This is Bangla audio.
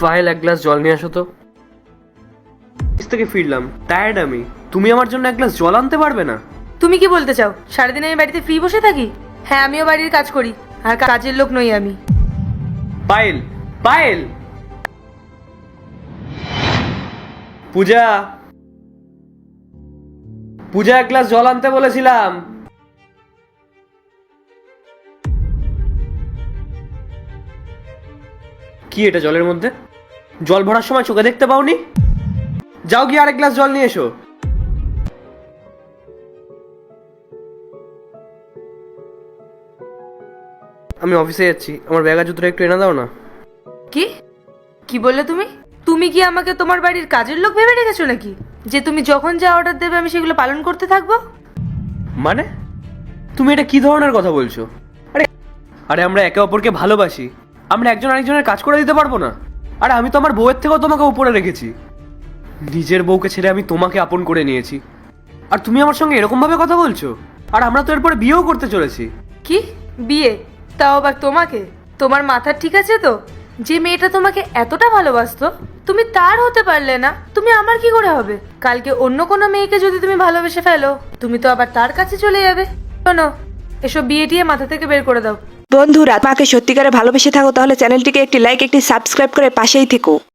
পায়েল এক গ্লাস জল নিয়ে আসো তো। অফিস থেকে ফিরলাম, টায়ার্ড আমি। তুমি আমার জন্য এক গ্লাস জল আনতে পারবে না? তুমি কি বলতে চাও সারাদিন আমি বাড়িতে ফ্রি বসে থাকি? হ্যাঁ, আমিও বাড়ির কাজ করি, আর কাজের লোক নই আমি। পায়েল, পায়েল, পূজা, পূজা এক গ্লাস জল আনতে বলেছিলাম। কি এটা জলের মধ্যে? জল ভরার সময় চোখে দেখতে পাওনি? যাও গিয়ে আরেক গ্লাস জল নিয়ে এসো। আমি অফিসে যাচ্ছি, আমার ব্যাগ আর জুতোটা একটু এনে দাও না। কি কি বললে তুমি? তুমি কি আমাকে তোমার বাড়ির কাজের লোক ভেবে রেখেছো নাকি, যে তুমি যখন যা অর্ডার দেবে আমি সেগুলো পালন করতে থাকবো? মানে তুমি এটা কি ধরনের কথা বলছো? আরে আরে আমরা একে অপরকে ভালোবাসি, আমরা একজন আরেকজনের কাজ করে দিতে পারবো না? আরে আমি তো আমার বউয়ের থেকেও তোমাকে উপরে রেখেছি। নিজের বউকে ছেড়ে আমি তোমাকে আপন করে নিয়েছি, আর তুমি আমার সঙ্গে এরকম ভাবে কথা বলছো? আর আমরা তো এরপরে বিয়েও করতে চলেছি। কি বিয়ে? তাও আবার তোমাকে? তোমার মাথা ঠিক আছে তো? যে মেয়েটা তোমাকে এতটা ভালোবাসতো তুমি তার হতে পারলে না, তুমি আমার কি করে হবে? কালকে অন্য কোনো মেয়েকে যদি তুমি ভালোবেসে ফেলো, তুমি তো আবার তার কাছে চলে যাবে। শোনো, এসব বিয়ে টিয়ে মাথা থেকে বের করে দাও। বন্ধুরা, তোমাকে সত্যিকারে ভালোবেসে থাকো তাহলে চ্যানেলটিকে একটি লাইক, একটি সাবস্ক্রাইব করে পাশেই থেকো।